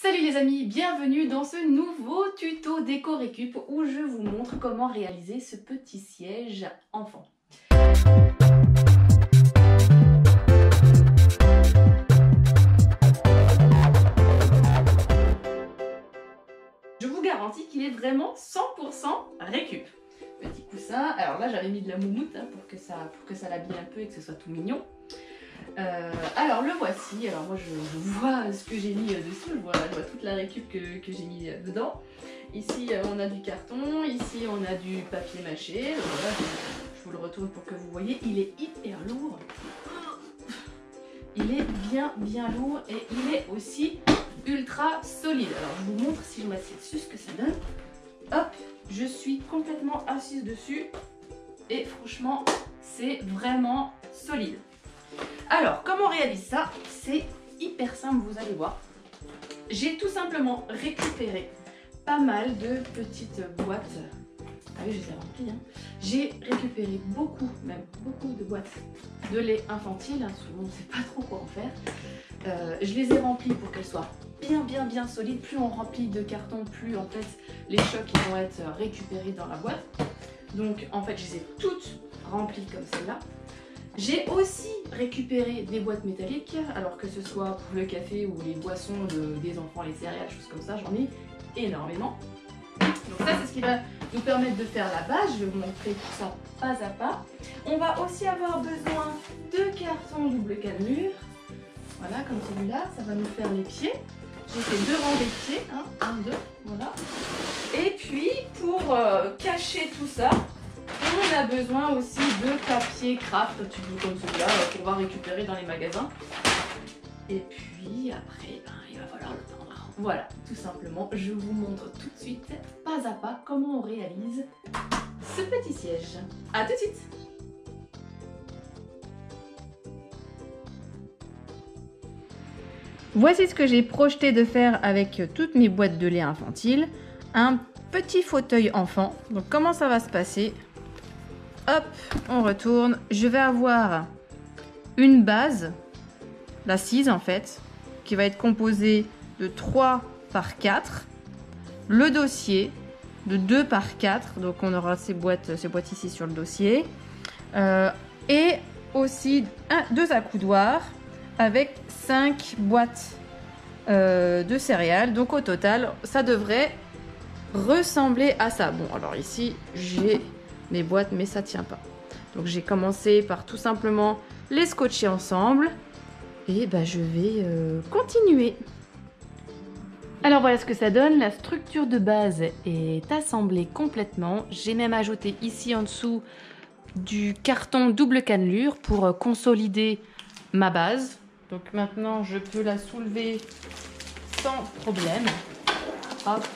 Salut les amis, bienvenue dans ce nouveau tuto déco récup où je vous montre comment réaliser ce petit siège enfant. Je vous garantis qu'il est vraiment 100% récup. Petit coussin, alors là j'avais mis de la moumoute pour que ça l'habille un peu et que ce soit tout mignon. Alors le voici, alors moi je vois ce que j'ai mis dessus, je vois toute la récup que j'ai mis dedans. Ici on a du carton, ici on a du papier mâché, voilà, je vous le retourne pour que vous voyez, il est hyper lourd. Il est bien lourd et il est aussi ultra solide. Alors je vous montre si je m'assieds dessus ce que ça donne. Hop, je suis complètement assise dessus et franchement c'est vraiment solide. Alors, comment on réalise ça? C'est hyper simple, vous allez voir. J'ai tout simplement récupéré pas mal de petites boîtes. Ah oui, je les ai remplies. J'ai récupéré beaucoup de boîtes de lait infantile. Souvent, on ne sait pas trop quoi en faire. Je les ai remplies pour qu'elles soient bien solides. Plus on remplit de carton, plus en fait les chocs vont être récupérés dans la boîte. Donc, en fait, je les ai toutes remplies comme celle-là. J'ai aussi récupéré des boîtes métalliques, alors que ce soit pour le café ou les boissons des enfants, les céréales, choses comme ça, j'en ai énormément. Donc ça, c'est ce qui va nous permettre de faire la base. Je vais vous montrer tout ça pas à pas. On va aussi avoir besoin de carton double cannelure. Voilà, comme celui-là, ça va nous faire les pieds. J'ai fait 2 rangs des pieds, 1, 2, voilà. Et puis, pour cacher tout ça, on a besoin aussi de papier craft, un petit bout comme celui-là, qu'on va récupérer dans les magasins. Et puis après, il va falloir le tendre. Voilà, tout simplement, je vous montre tout de suite, pas à pas, comment on réalise ce petit siège. A tout de suite! Voici ce que j'ai projeté de faire avec toutes mes boîtes de lait infantile. Un petit fauteuil enfant. Donc comment ça va se passer? Hop, on retourne. Je vais avoir une base, l'assise en fait, qui va être composée de 3 par 4. Le dossier de 2 par 4. Donc on aura ces boîtes ici sur le dossier. Et aussi 2 accoudoirs avec 5 boîtes de céréales. Donc au total, ça devrait ressembler à ça. Bon, alors ici, j'ai mes boîtes, mais ça tient pas. Donc j'ai commencé par tout simplement les scotcher ensemble. Et bah, je vais continuer. Alors voilà ce que ça donne. La structure de base est assemblée complètement. J'ai même ajouté ici en dessous du carton double cannelure pour consolider ma base. Donc maintenant, je peux la soulever sans problème. Hop.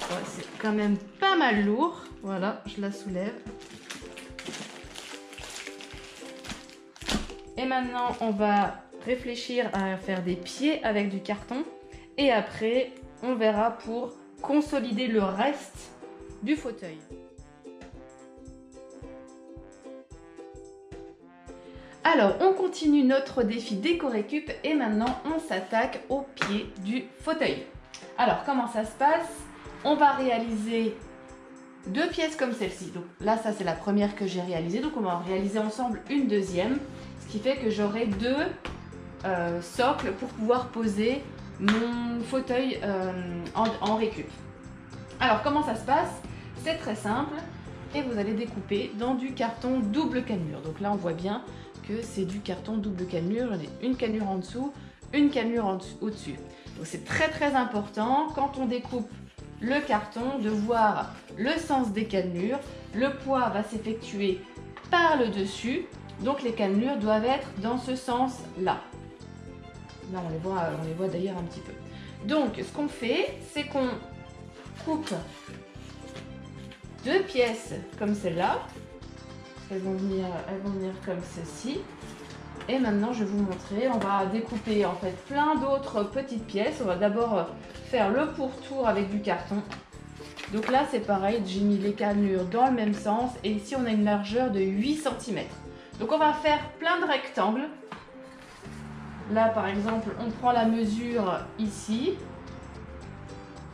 Ouais, c'est quand même pas mal lourd. Voilà, je la soulève. Et maintenant, on va réfléchir à faire des pieds avec du carton. Et après, on verra pour consolider le reste du fauteuil. Alors, on continue notre défi déco récup et maintenant, on s'attaque au pied du fauteuil. Alors, comment ça se passe? On va réaliser 2 pièces comme celle-ci. Donc là, ça c'est la première que j'ai réalisée. Donc on va en réaliser ensemble une deuxième. Ce qui fait que j'aurai 2 socles pour pouvoir poser mon fauteuil en récup. Alors comment ça se passe? C'est très simple. Et vous allez découper dans du carton double cannelure. Donc là, on voit bien que c'est du carton double cannelure. J'en ai une cannelure en dessous, une cannelure au-dessus. Donc c'est très important quand on découpe le carton de voir le sens des cannelures. Le poids va s'effectuer par le dessus, donc les cannelures doivent être dans ce sens-là. Là, on les voit d'ailleurs un petit peu. Donc, ce qu'on fait, c'est qu'on coupe 2 pièces comme celle-là. Elles vont venir comme ceci. Et maintenant, je vais vous montrer. On va découper en fait plein d'autres petites pièces. On va d'abord faire le pourtour avec du carton. Donc là, c'est pareil. J'ai mis les cannelures dans le même sens. Et ici, on a une largeur de 8 cm. Donc, on va faire plein de rectangles. là par exemple, on prend la mesure ici.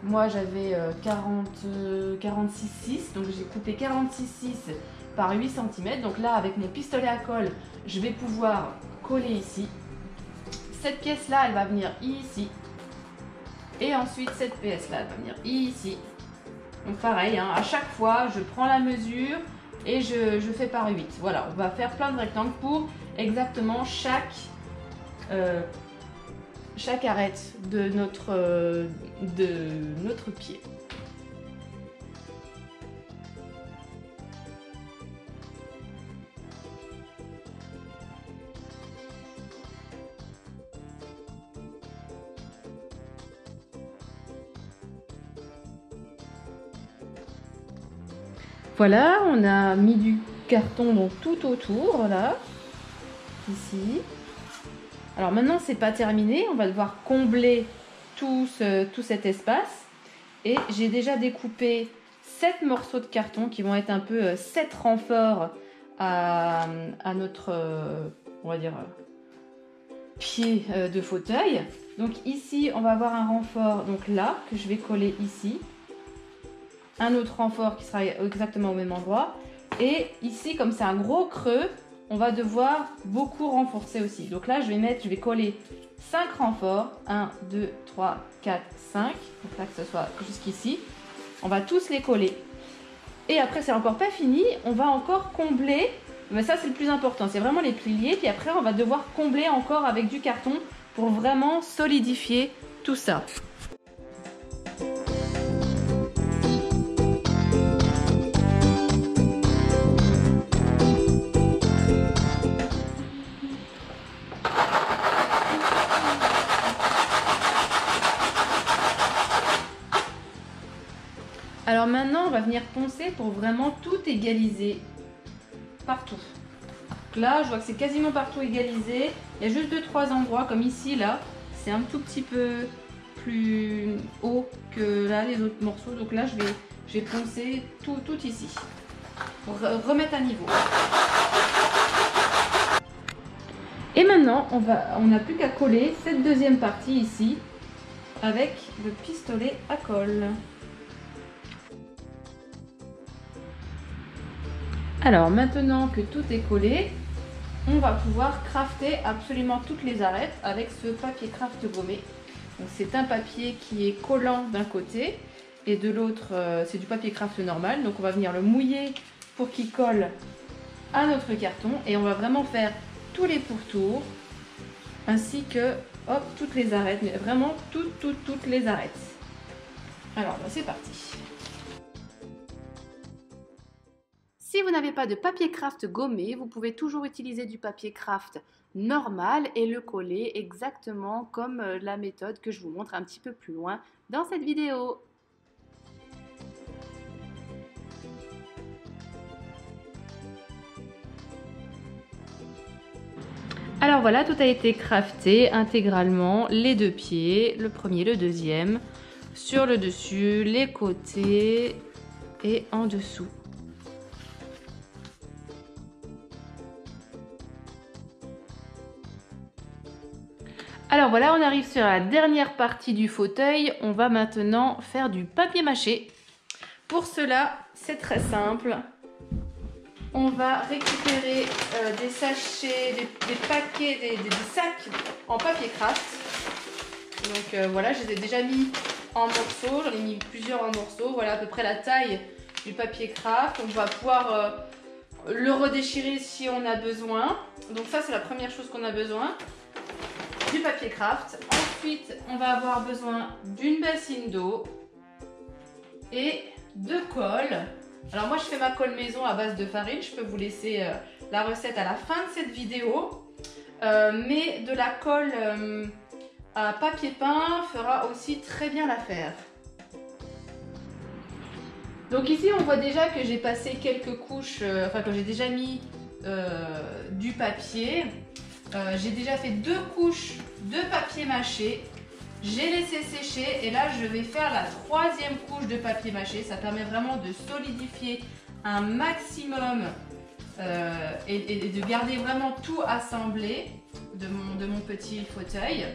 Moi j'avais 46,6, donc j'ai coupé 46,6 par 8 cm. Donc là avec mon pistolet à colle, je vais pouvoir coller ici. Cette pièce là, elle va venir ici. Et ensuite cette pièce là, elle va venir ici. Donc pareil, hein, à chaque fois je prends la mesure et je fais par 8. Voilà, on va faire plein de rectangles pour exactement chaque arête de notre pied. Voilà, on a mis du carton donc tout autour, là, ici. Alors maintenant, c'est pas terminé, on va devoir combler tout cet espace. Et j'ai déjà découpé 7 morceaux de carton qui vont être un peu 7 renforts à notre, on va dire, pied de fauteuil. Donc ici, on va avoir un renfort, donc là, que je vais coller ici. Un autre renfort qui sera exactement au même endroit. Et ici, comme c'est un gros creux, on va devoir beaucoup renforcer aussi. Donc là, je vais coller 5 renforts. 1, 2, 3, 4, 5. Donc là, que ce soit jusqu'ici. On va tous les coller. Et après, c'est encore pas fini. On va encore combler. Mais ça, c'est le plus important. C'est vraiment les piliers. Puis après, on va devoir combler encore avec du carton pour vraiment solidifier tout ça. Alors maintenant, on va venir poncer pour vraiment tout égaliser partout. Donc là, je vois que c'est quasiment partout égalisé. Il y a juste 2-3 endroits, comme ici, là. C'est un tout petit peu plus haut que là, les autres morceaux. Donc là, je vais poncer tout ici pour remettre à niveau. Et maintenant, on n'a plus qu'à coller cette deuxième partie ici avec le pistolet à colle. Alors maintenant que tout est collé, on va pouvoir crafter absolument toutes les arêtes avec ce papier craft gommé. C'est un papier qui est collant d'un côté et de l'autre c'est du papier craft normal. Donc on va venir le mouiller pour qu'il colle à notre carton et on va vraiment faire tous les pourtours ainsi que hop, toutes les arêtes, mais vraiment toutes les arêtes. Alors c'est parti. Si vous n'avez pas de papier craft gommé, vous pouvez toujours utiliser du papier craft normal et le coller exactement comme la méthode que je vous montre un petit peu plus loin dans cette vidéo. Alors voilà, tout a été crafté intégralement, les deux pieds, le premier, le deuxième, sur le dessus, les côtés et en dessous. Alors voilà, on arrive sur la dernière partie du fauteuil. On va maintenant faire du papier mâché. Pour cela, c'est très simple. On va récupérer des sachets, des paquets, des sacs en papier craft. Donc voilà, je les ai déjà mis en morceaux. J'en ai mis plusieurs en morceaux. Voilà à peu près la taille du papier craft. On va pouvoir le redéchirer si on a besoin. Donc ça, c'est la première chose qu'on a besoin. Du papier craft. Ensuite, on va avoir besoin d'une bassine d'eau et de colle. Alors moi, je fais ma colle maison à base de farine. Je peux vous laisser la recette à la fin de cette vidéo. Mais de la colle à papier peint fera aussi très bien l'affaire. Donc ici, on voit déjà que j'ai passé quelques couches, enfin que j'ai déjà mis du papier. J'ai déjà fait 2 couches de papier mâché. J'ai laissé sécher et là je vais faire la 3e couche de papier mâché. Ça permet vraiment de solidifier un maximum et de garder vraiment tout assemblé de mon petit fauteuil.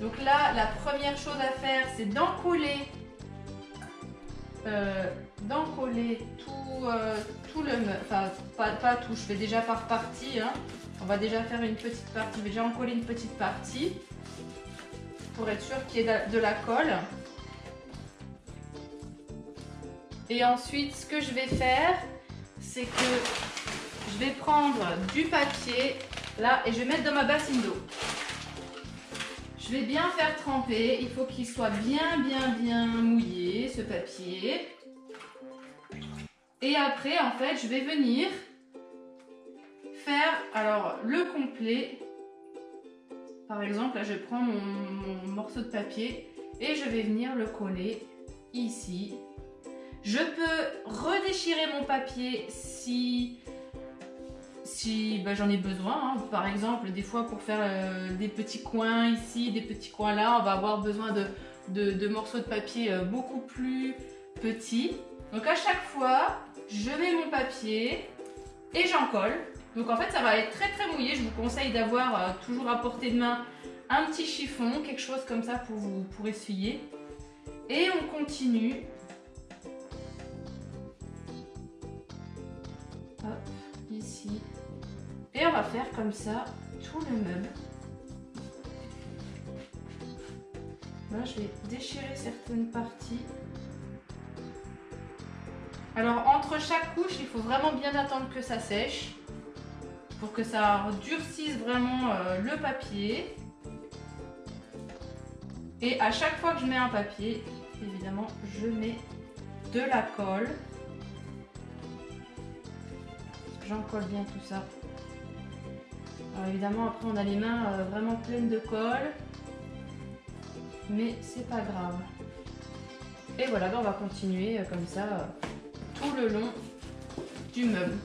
Donc là, la première chose à faire, c'est d'encoller tout le meuble. Enfin, pas tout, je fais déjà par partie. Hein. On va déjà faire une petite partie. Je vais déjà encoller une petite partie pour être sûr qu'il y ait de la colle. Et ensuite, ce que je vais faire, c'est que je vais prendre du papier là et je vais mettre dans ma bassine d'eau. Je vais bien faire tremper, il faut qu'il soit bien mouillé ce papier. Et après en fait je vais venir faire alors le complet. Par exemple là je prends mon morceau de papier et je vais venir le coller ici. Je peux redéchirer mon papier si j'en ai besoin, hein. Par exemple, des fois pour faire des petits coins ici, des petits coins là, on va avoir besoin de morceaux de papier beaucoup plus petits. Donc à chaque fois, je mets mon papier et j'en colle. Donc en fait, ça va être très mouillé. Je vous conseille d'avoir toujours à portée de main un petit chiffon, quelque chose comme ça pour essuyer. Et on continue. Hop, ici. Et on va faire comme ça tout le meuble. Là, je vais déchirer certaines parties. Alors, entre chaque couche, il faut vraiment bien attendre que ça sèche pour que ça durcisse vraiment le papier. Et à chaque fois que je mets un papier, évidemment, je mets de la colle. J'encolle bien tout ça. Alors évidemment, après on a les mains vraiment pleines de colle, mais c'est pas grave. Et voilà, on va continuer comme ça tout le long du meuble.